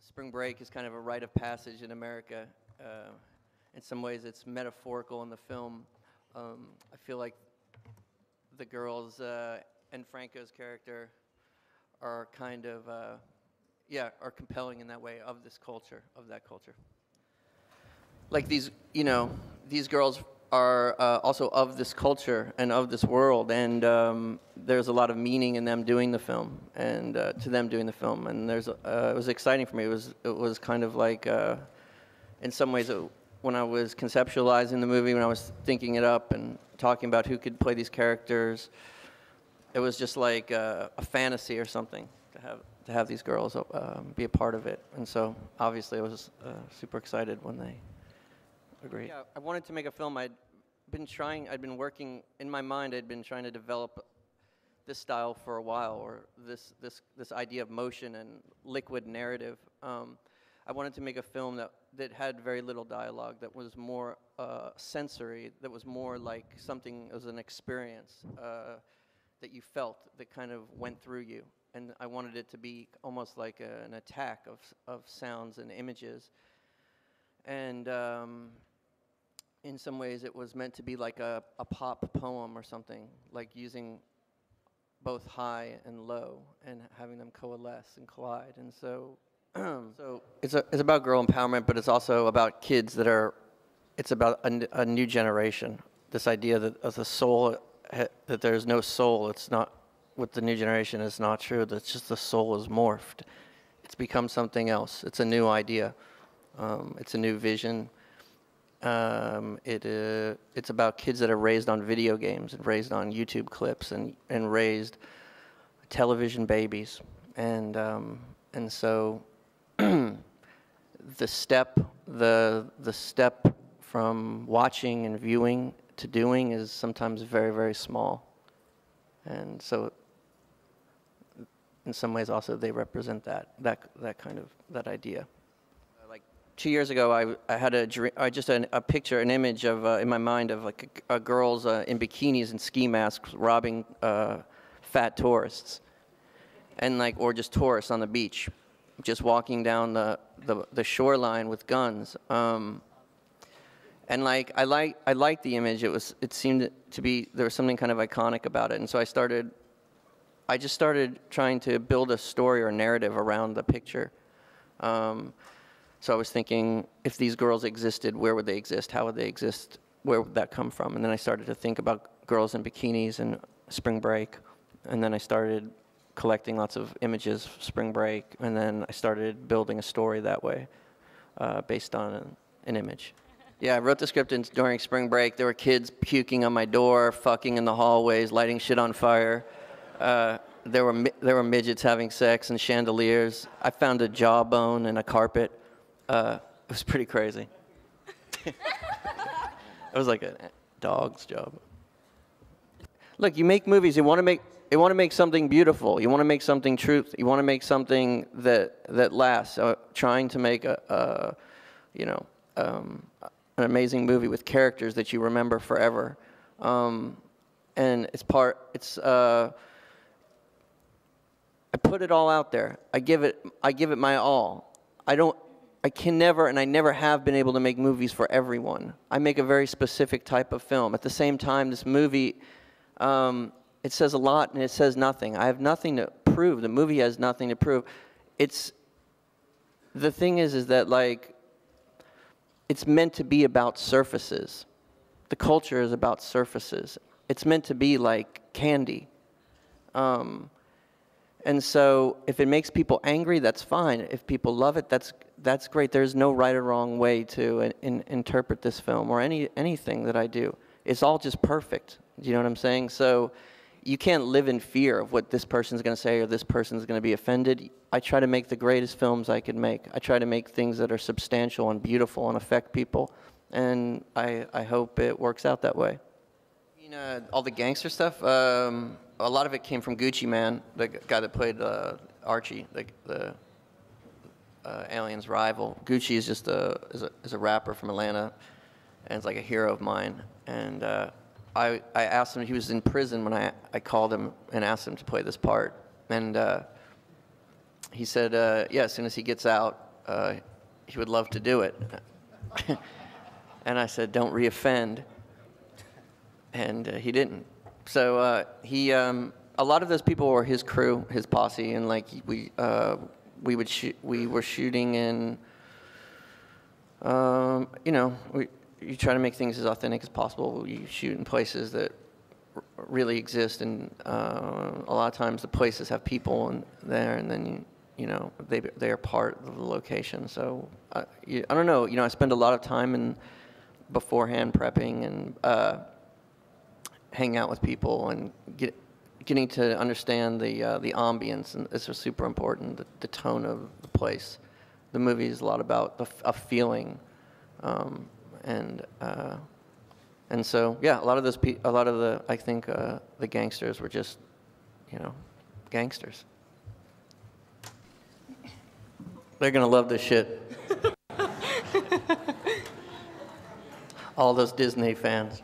spring break is kind of a rite of passage in America. In some ways, it's metaphorical in the film. I feel like the girls and Franco's character are kind of, are compelling in that way of this culture, of that culture. Like these, these girls are also of this culture and of this world, and there's a lot of meaning in them doing the film, and to them doing the film, and it was exciting for me. It was kind of like, in some ways, when I was conceptualizing the movie, when I was thinking it up and talking about who could play these characters, it was just like a fantasy or something to have these girls be a part of it, and so obviously I was super excited when they agreed. Yeah, I wanted to make a film. I'd been working in my mind. I'd been trying to develop this style for a while, or this idea of motion and liquid narrative. I wanted to make a film that had very little dialogue, that was more sensory, that was more like something as an experience that you felt, that kind of went through you. And I wanted it to be almost like an attack of sounds and images. And in some ways, it was meant to be like a pop poem or something, like using both high and low and having them coalesce and collide. And so, it's about girl empowerment, but it's also about kids it's about a new generation. This idea that of the soul, that there's no soul. It's not, with the new generation, is not true. That's just the soul is morphed. It's become something else. It's a new idea. It's a new vision. It's about kids that are raised on video games and raised on YouTube clips and raised television babies, and so the step from watching and viewing to doing is sometimes very, very small, and so in some ways also they represent that kind of idea. 2 years ago, I had a picture, an image of in my mind of like girls in bikinis and ski masks robbing fat tourists, and or just tourists on the beach, just walking down the shoreline with guns. And I liked the image. It seemed to be, there was something kind of iconic about it, and so I just started trying to build a story or narrative around the picture. So I was thinking, if these girls existed, where would they exist? How would they exist? Where would that come from? And then I started to think about girls in bikinis and spring break. And then I started collecting lots of images of spring break. And then I started building a story that way, based on an image. Yeah, I wrote the script during spring break. There were kids puking on my door, fucking in the hallways, lighting shit on fire. There were midgets having sex and chandeliers. I found a jawbone in a carpet. It was pretty crazy. It was like a dog's job. Look, you make movies. You want to make something beautiful. You want to make something truth. You want to make something that lasts. Trying to make an amazing movie with characters that you remember forever. And I put it all out there. I give it my all. I can never, and I never have been able to make movies for everyone. I make a very specific type of film. At the same time, this movie, it says a lot and it says nothing. I have nothing to prove. The movie has nothing to prove. The thing is that it's meant to be about surfaces. The culture is about surfaces. It's meant to be like candy. And so if it makes people angry, that's fine. If people love it, that's great. There's no right or wrong way to interpret this film or anything that I do. It's all just perfect. Do you know what I'm saying? So you can't live in fear of what this person's going to say or this person's going to be offended. I try to make the greatest films I can make. I try to make things that are substantial and beautiful and affect people. And I hope it works out that way. All the gangster stuff, a lot of it came from Gucci Man, the guy that played Archie, the Alien's rival. Gucci is just is a rapper from Atlanta, and it's like a hero of mine. And I asked him, he was in prison when I called him and asked him to play this part. And he said, yeah, as soon as he gets out, he would love to do it. And I said, don't reoffend. And he didn't. So a lot of those people were his crew, his posse, and like we were shooting in, you try to make things as authentic as possible. You shoot in places that really exist, and a lot of times the places have people there, and then they are part of the location. So I don't know. I spend a lot of time beforehand prepping and hanging out with people and getting to understand the ambience, and this was super important. The tone of the place. The movie is a lot about a feeling, and so yeah, a lot of I think the gangsters were just, gangsters. They're gonna love this shit. All those Disney fans.